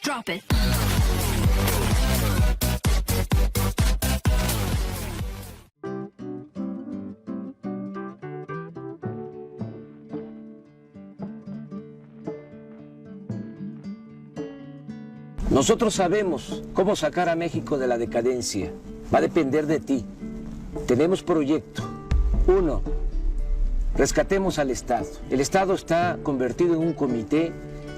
Drop it. Nosotros sabemos cómo sacar a México de la decadencia. Va a depender de ti. Tenemos proyecto. 1. Rescatemos al Estado. El Estado está convertido en un comité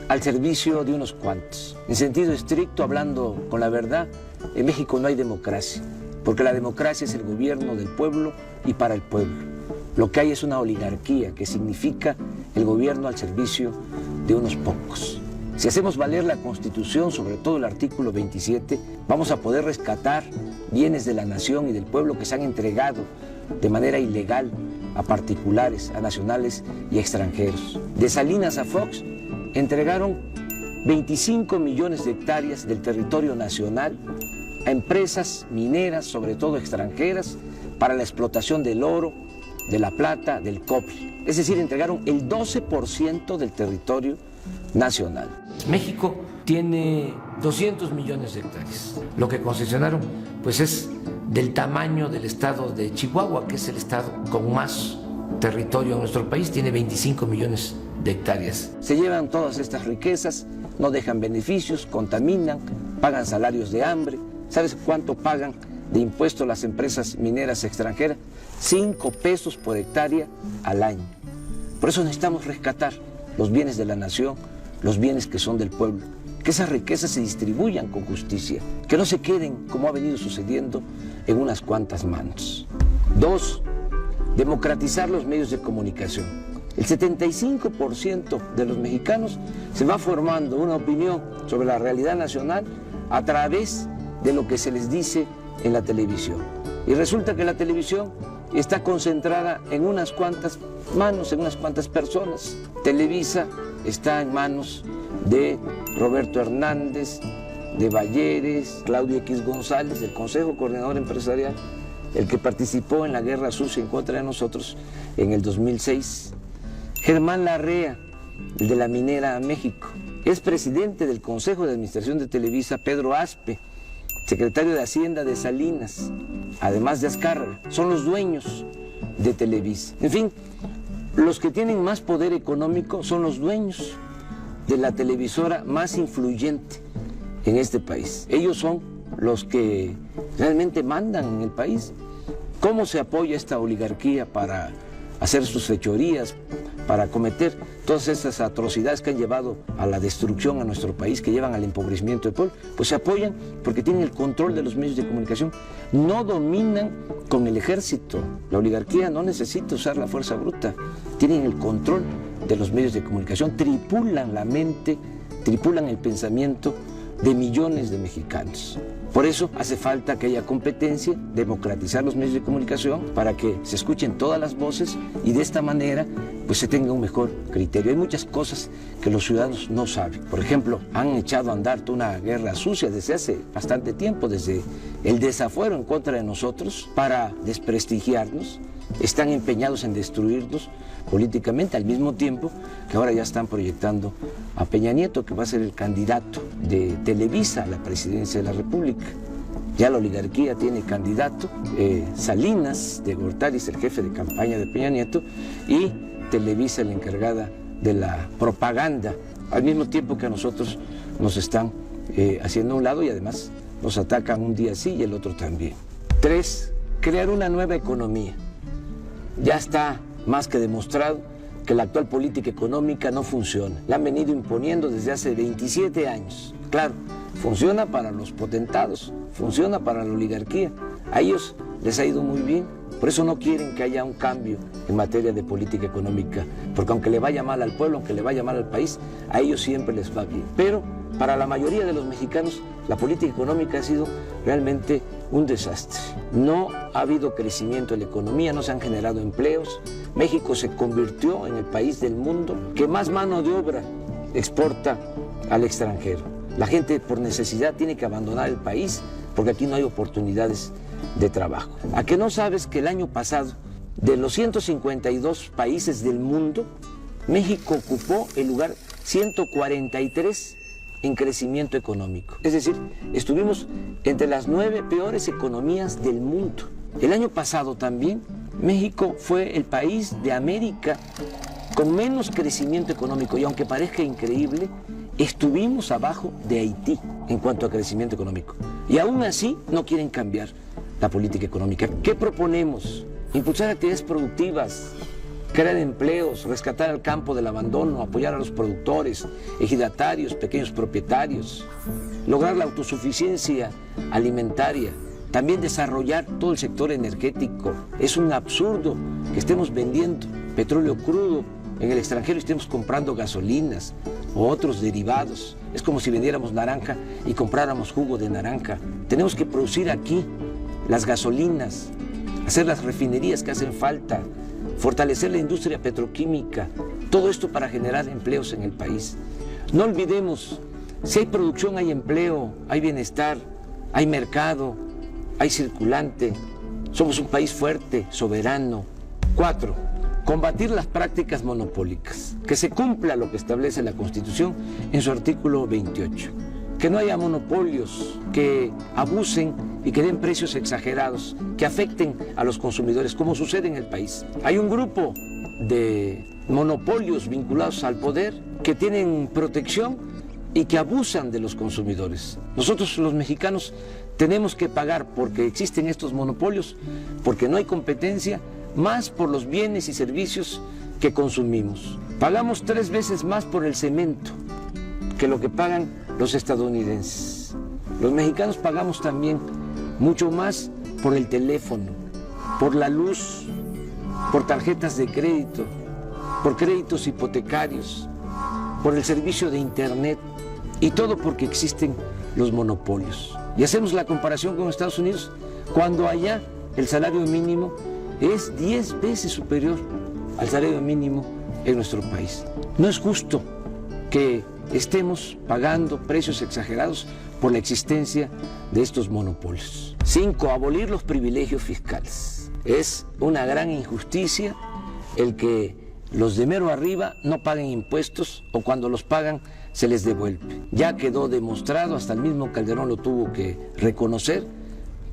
al servicio de unos cuantos. En sentido estricto, hablando con la verdad, en México no hay democracia, porque la democracia es el gobierno del pueblo y para el pueblo. Lo que hay es una oligarquía, que significa el gobierno al servicio de unos pocos. Si hacemos valer la Constitución, sobre todo el artículo 27, vamos a poder rescatar bienes de la nación y del pueblo que se han entregado de manera ilegal a particulares, a nacionales y extranjeros. De Salinas a Fox entregaron 25 millones de hectáreas del territorio nacional a empresas mineras, sobre todo extranjeras, para la explotación del oro, de la plata, del cobre. Es decir, entregaron el 12% del territorio nacional. México tiene 200 millones de hectáreas. Lo que concesionaron pues es del tamaño del estado de Chihuahua, que es el estado con más territorio en nuestro país, tiene 25 millones de hectáreas. Se llevan todas estas riquezas, no dejan beneficios, contaminan, pagan salarios de hambre. ¿Sabes cuánto pagan de impuestos las empresas mineras extranjeras? 5 pesos por hectárea al año. Por eso necesitamos rescatar los bienes de la nación, los bienes que son del pueblo, que esas riquezas se distribuyan con justicia, que no se queden, como ha venido sucediendo, en unas cuantas manos. 2, democratizar los medios de comunicación. El 75% de los mexicanos se va formando una opinión sobre la realidad nacional a través de lo que se les dice en la televisión. Y resulta que la televisión está concentrada en unas cuantas manos, en unas cuantas personas. Televisa está en manos de Roberto Hernández, de Balleres, Claudio X González, del Consejo Coordinador Empresarial, el que participó en la guerra sucia en contra de nosotros en el 2006. Germán Larrea, el de la Minera México. Es presidente del Consejo de Administración de Televisa, Pedro Aspe, secretario de Hacienda de Salinas, además de Azcárraga. Son los dueños de Televisa. En fin, los que tienen más poder económico son los dueños de la televisora más influyente en este país. Ellos son los que realmente mandan en el país. ¿Cómo se apoya esta oligarquía para hacer sus fechorías, para cometer todas esas atrocidades que han llevado a la destrucción a nuestro país, que llevan al empobrecimiento del pueblo? Pues se apoyan porque tienen el control de los medios de comunicación. No dominan con el ejército. La oligarquía no necesita usar la fuerza bruta. Tienen el control de los medios de comunicación, tripulan la mente, tripulan el pensamiento de millones de mexicanos. Por eso hace falta que haya competencia, democratizar los medios de comunicación para que se escuchen todas las voces y de esta manera pues se tenga un mejor criterio. Hay muchas cosas que los ciudadanos no saben. Por ejemplo, han echado a andar toda una guerra sucia desde hace bastante tiempo, desde el desafuero en contra de nosotros para desprestigiarnos. Están empeñados en destruirnos políticamente, al mismo tiempo que ahora ya están proyectando a Peña Nieto, que va a ser el candidato de Televisa a la presidencia de la República. Ya la oligarquía tiene candidato, Salinas de Gortari es el jefe de campaña de Peña Nieto y Televisa la encargada de la propaganda, al mismo tiempo que a nosotros nos están haciendo a un lado y además nos atacan un día sí y el otro también. 3, crear una nueva economía. Ya está más que demostrado que la actual política económica no funciona. La han venido imponiendo desde hace 27 años. Claro, funciona para los potentados, funciona para la oligarquía. A ellos les ha ido muy bien. Por eso no quieren que haya un cambio en materia de política económica. Porque aunque le vaya mal al pueblo, aunque le vaya mal al país, a ellos siempre les va bien. Pero para la mayoría de los mexicanos, la política económica ha sido realmente un desastre. No ha habido crecimiento en la economía, no se han generado empleos. México se convirtió en el país del mundo que más mano de obra exporta al extranjero. La gente por necesidad tiene que abandonar el país porque aquí no hay oportunidades de trabajo. ¿A que no sabes que el año pasado, de los 152 países del mundo, México ocupó el lugar 143 en crecimiento económico. Es decir, estuvimos entre las 9 peores economías del mundo. El año pasado también México fue el país de América con menos crecimiento económico y aunque parezca increíble, estuvimos abajo de Haití en cuanto a crecimiento económico. Y aún así no quieren cambiar la política económica. ¿Qué proponemos? Impulsar actividades productivas, crear empleos, rescatar al campo del abandono, apoyar a los productores, ejidatarios, pequeños propietarios, lograr la autosuficiencia alimentaria, también desarrollar todo el sector energético. Es un absurdo que estemos vendiendo petróleo crudo en el extranjero y estemos comprando gasolinas o otros derivados. Es como si vendiéramos naranja y compráramos jugo de naranja. Tenemos que producir aquí las gasolinas, hacer las refinerías que hacen falta, fortalecer la industria petroquímica, todo esto para generar empleos en el país. No olvidemos, si hay producción hay empleo, hay bienestar, hay mercado, hay circulante, somos un país fuerte, soberano. 4. Combatir las prácticas monopólicas, que se cumpla lo que establece la Constitución en su artículo 28. Que no haya monopolios que abusen y que den precios exagerados, que afecten a los consumidores, como sucede en el país. Hay un grupo de monopolios vinculados al poder que tienen protección y que abusan de los consumidores. Nosotros los mexicanos tenemos que pagar porque existen estos monopolios, porque no hay competencia, más por los bienes y servicios que consumimos. Pagamos 3 veces más por el cemento que lo que pagan los estadounidenses. Los mexicanos pagamos también mucho más por el teléfono, por la luz, por tarjetas de crédito, por créditos hipotecarios, por el servicio de internet y todo porque existen los monopolios. Y hacemos la comparación con Estados Unidos cuando allá el salario mínimo es 10 veces superior al salario mínimo en nuestro país. No es justo que estemos pagando precios exagerados por la existencia de estos monopolios. 5. Abolir los privilegios fiscales. Es una gran injusticia el que los de mero arriba no paguen impuestos o cuando los pagan se les devuelve. Ya quedó demostrado, hasta el mismo Calderón lo tuvo que reconocer,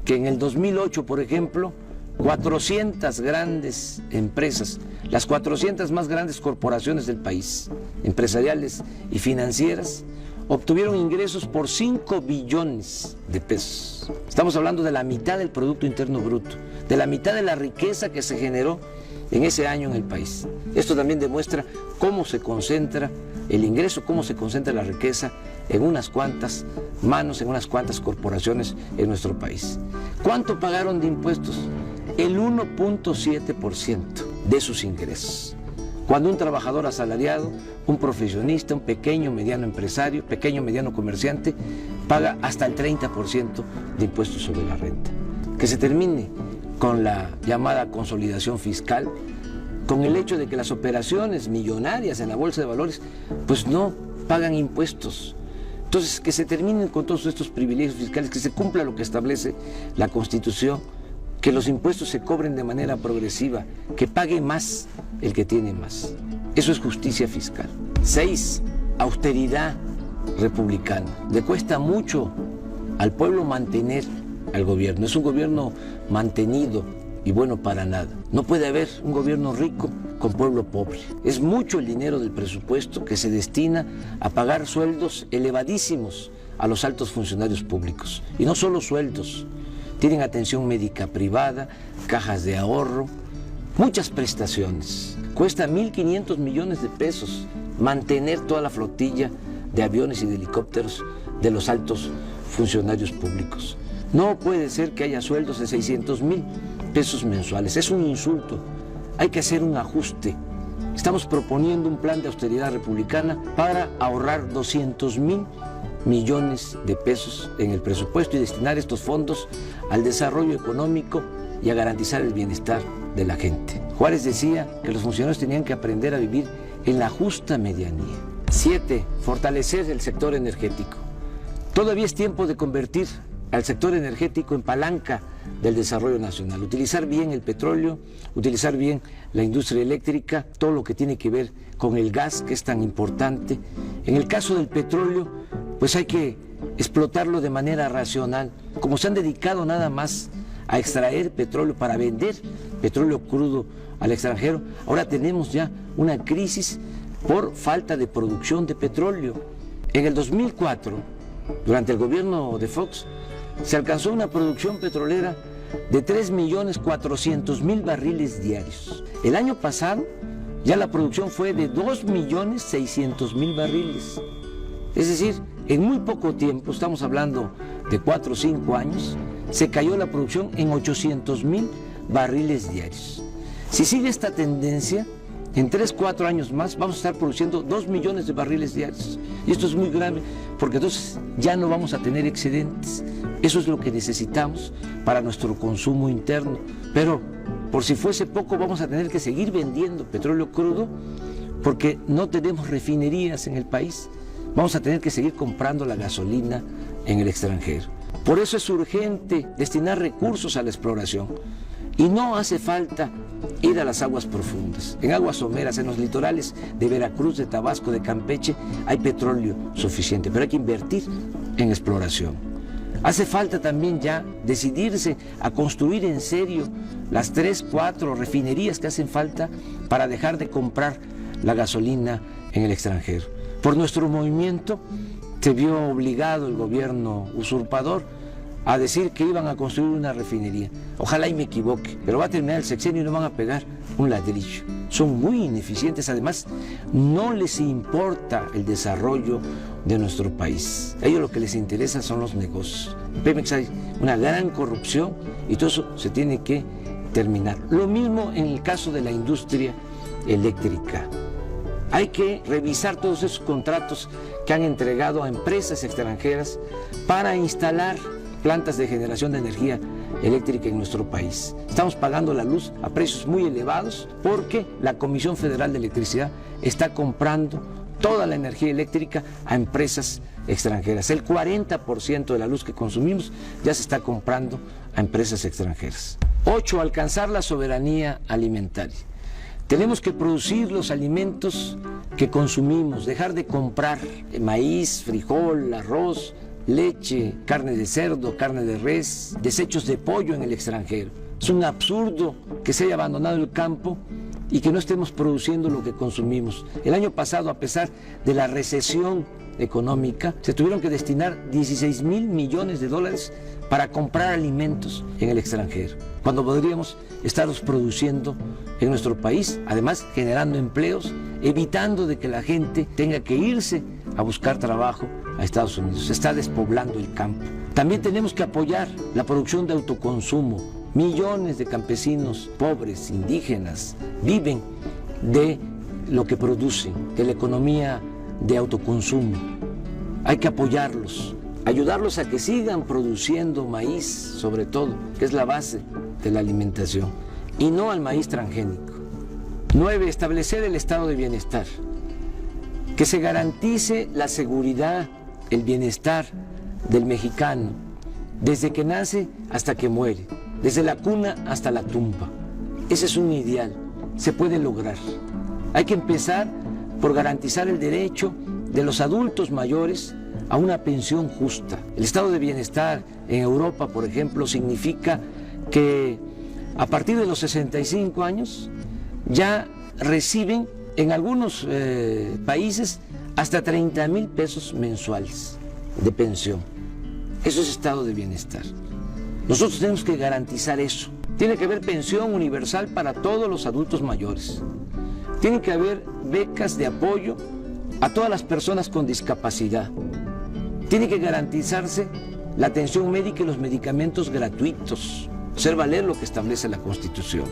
que en el 2008, por ejemplo, 400 grandes empresas, las 400 más grandes corporaciones del país, empresariales y financieras, obtuvieron ingresos por 5 billones de pesos. Estamos hablando de la mitad del Producto Interno Bruto, de la mitad de la riqueza que se generó en ese año en el país. Esto también demuestra cómo se concentra el ingreso, cómo se concentra la riqueza en unas cuantas manos, en unas cuantas corporaciones en nuestro país. ¿Cuánto pagaron de impuestos? El 1.7% de sus ingresos. Cuando un trabajador asalariado, un profesionista, un pequeño, mediano empresario, pequeño, mediano comerciante, paga hasta el 30% de impuestos sobre la renta. Que se termine con la llamada consolidación fiscal, con el hecho de que las operaciones millonarias en la bolsa de valores pues no pagan impuestos. Entonces, que se terminen con todos estos privilegios fiscales, que se cumpla lo que establece la Constitución, que los impuestos se cobren de manera progresiva, que pague más el que tiene más. Eso es justicia fiscal. 6. Austeridad republicana. Le cuesta mucho al pueblo mantener al gobierno. Es un gobierno mantenido y bueno para nada. No puede haber un gobierno rico con pueblo pobre. Es mucho el dinero del presupuesto que se destina a pagar sueldos elevadísimos a los altos funcionarios públicos. Y no solo sueldos, tienen atención médica privada, cajas de ahorro, muchas prestaciones. Cuesta 1.500 millones de pesos mantener toda la flotilla de aviones y de helicópteros de los altos funcionarios públicos. No puede ser que haya sueldos de 600,000 pesos mensuales. Es un insulto. Hay que hacer un ajuste. Estamos proponiendo un plan de austeridad republicana para ahorrar 200,000 millones de pesos en el presupuesto y destinar estos fondos al desarrollo económico y a garantizar el bienestar de la gente. Juárez decía que los funcionarios tenían que aprender a vivir en la justa medianía. 7. Fortalecer el sector energético. Todavía es tiempo de convertir al sector energético en palanca del desarrollo nacional, utilizar bien el petróleo, utilizar bien la industria eléctrica, todo lo que tiene que ver con el gas, que es tan importante. En el caso del petróleo, pues hay que explotarlo de manera racional, como se han dedicado nada más a extraer petróleo para vender petróleo crudo al extranjero. Ahora tenemos ya una crisis por falta de producción de petróleo. En el 2004, durante el gobierno de Fox, se alcanzó una producción petrolera de 3.400.000 barriles diarios. El año pasado ya la producción fue de 2.600.000 barriles. Es decir, en muy poco tiempo, estamos hablando de 4 o 5 años, se cayó la producción en 800.000 barriles diarios. Si sigue esta tendencia, en 3 o 4 años más vamos a estar produciendo 2 millones de barriles diarios. Y esto es muy grave, porque entonces ya no vamos a tener excedentes. Eso es lo que necesitamos para nuestro consumo interno. Pero por si fuese poco, vamos a tener que seguir vendiendo petróleo crudo, porque no tenemos refinerías en el país. Vamos a tener que seguir comprando la gasolina en el extranjero. Por eso es urgente destinar recursos a la exploración. Y no hace falta ir a las aguas profundas. En aguas someras, en los litorales de Veracruz, de Tabasco, de Campeche, hay petróleo suficiente, pero hay que invertir en exploración. Hace falta también ya decidirse a construir en serio las 3 o 4 refinerías que hacen falta para dejar de comprar la gasolina en el extranjero. Por nuestro movimiento se vio obligado el gobierno usurpador a decir que iban a construir una refinería. Ojalá y me equivoque, pero va a terminar el sexenio y no van a pegar un ladrillo. Son muy ineficientes, además no les importa el desarrollo de nuestro país. A ellos lo que les interesa son los negocios. En Pemex hay una gran corrupción y todo eso se tiene que terminar. Lo mismo en el caso de la industria eléctrica. Hay que revisar todos esos contratos que han entregado a empresas extranjeras para instalar plantas de generación de energía eléctrica en nuestro país. Estamos pagando la luz a precios muy elevados porque la Comisión Federal de Electricidad está comprando toda la energía eléctrica a empresas extranjeras. El 40% de la luz que consumimos ya se está comprando a empresas extranjeras. 8. Alcanzar la soberanía alimentaria. Tenemos que producir los alimentos que consumimos, dejar de comprar maíz, frijol, arroz, leche, carne de cerdo, carne de res, desechos de pollo en el extranjero. Es un absurdo que se haya abandonado el campo y que no estemos produciendo lo que consumimos. El año pasado, a pesar de la recesión económica, se tuvieron que destinar 16.000 millones de dólares para comprar alimentos en el extranjero, cuando podríamos estarlos produciendo en nuestro país, además generando empleos, evitando de que la gente tenga que irse a buscar trabajo a Estados Unidos. Se está despoblando el campo. También tenemos que apoyar la producción de autoconsumo. Millones de campesinos pobres, indígenas, viven de lo que producen, de la economía de autoconsumo. Hay que apoyarlos, ayudarlos a que sigan produciendo maíz, sobre todo, que es la base de la alimentación, y no al maíz transgénico. 9. Establecer el estado de bienestar. Que se garantice la seguridad, el bienestar del mexicano, desde que nace hasta que muere, desde la cuna hasta la tumba. Ese es un ideal, se puede lograr. Hay que empezar por garantizar el derecho de los adultos mayores a una pensión justa. El estado de bienestar en Europa, por ejemplo, significa que a partir de los 65 años ya reciben en algunos países hasta 30,000 pesos mensuales de pensión. Eso es estado de bienestar. Nosotros tenemos que garantizar eso. Tiene que haber pensión universal para todos los adultos mayores. Tiene que haber becas de apoyo a todas las personas con discapacidad. Tiene que garantizarse la atención médica y los medicamentos gratuitos. Hacer valer lo que establece la Constitución,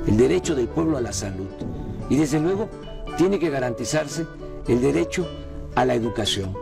el derecho del pueblo a la salud. Y desde luego tiene que garantizarse el derecho a la educación.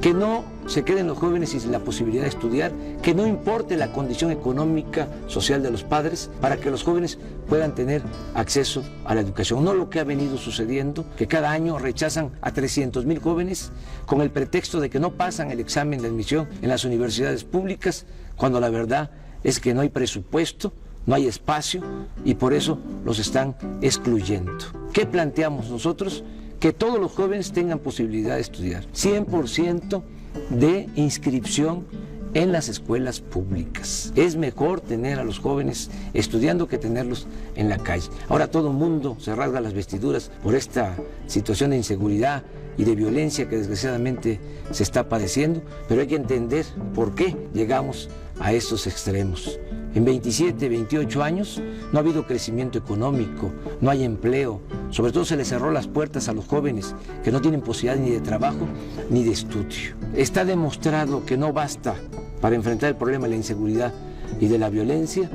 Que no se queden los jóvenes sin la posibilidad de estudiar, que no importe la condición económica, social de los padres, para que los jóvenes puedan tener acceso a la educación. No lo que ha venido sucediendo, que cada año rechazan a 300,000 jóvenes con el pretexto de que no pasan el examen de admisión en las universidades públicas, cuando la verdad es que no hay presupuesto, no hay espacio y por eso los están excluyendo. ¿Qué planteamos nosotros? Que todos los jóvenes tengan posibilidad de estudiar. 100% de inscripción en las escuelas públicas. Es mejor tener a los jóvenes estudiando que tenerlos en la calle. Ahora todo el mundo se rasga las vestiduras por esta situación de inseguridad y de violencia que desgraciadamente se está padeciendo, pero hay que entender por qué llegamos a estos extremos. En 27, 28 años no ha habido crecimiento económico, no hay empleo, sobre todo se les cerró las puertas a los jóvenes que no tienen posibilidad ni de trabajo ni de estudio. Está demostrado que no basta para enfrentar el problema de la inseguridad y de la violencia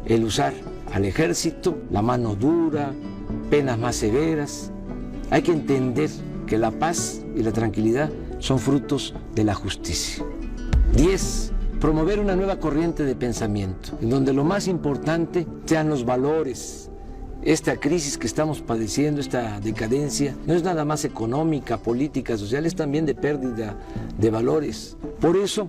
el usar al ejército, la mano dura, penas más severas. Hay que entender que la paz y la tranquilidad son frutos de la justicia. 10. Promover una nueva corriente de pensamiento, en donde lo más importante sean los valores. Esta crisis que estamos padeciendo, esta decadencia, no es nada más económica, política, social, es también de pérdida de valores. Por eso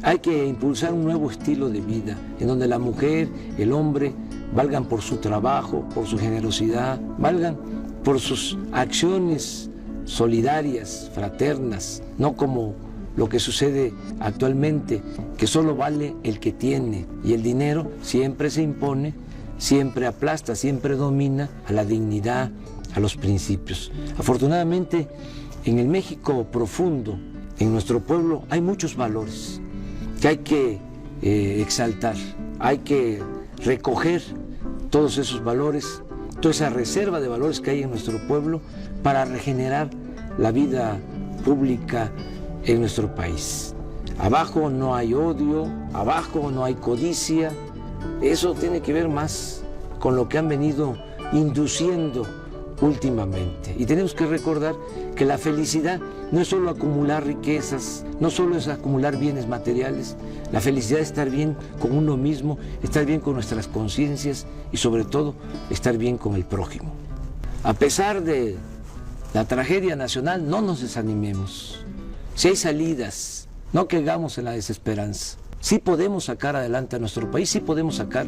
hay que impulsar un nuevo estilo de vida, en donde la mujer, el hombre, valgan por su trabajo, por su generosidad, valgan por sus acciones solidarias, fraternas, no como lo que sucede actualmente, que solo vale el que tiene y el dinero siempre se impone, siempre aplasta, siempre domina a la dignidad, a los principios. Afortunadamente, en el México profundo, en nuestro pueblo, hay muchos valores que hay que exaltar, hay que recoger todos esos valores, toda esa reserva de valores que hay en nuestro pueblo para regenerar la vida pública en nuestro país. Abajo no hay odio, abajo no hay codicia. Eso tiene que ver más con lo que han venido induciendo últimamente. Y tenemos que recordar que la felicidad no es solo acumular riquezas, no solo es acumular bienes materiales. La felicidad es estar bien con uno mismo, estar bien con nuestras conciencias y sobre todo estar bien con el prójimo. A pesar de la tragedia nacional, no nos desanimemos. Si hay salidas, no caigamos en la desesperanza. Sí podemos sacar adelante a nuestro país, sí podemos sacar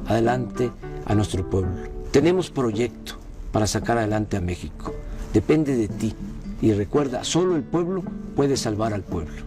adelante a nuestro pueblo. Tenemos proyecto para sacar adelante a México. Depende de ti. Y recuerda, solo el pueblo puede salvar al pueblo.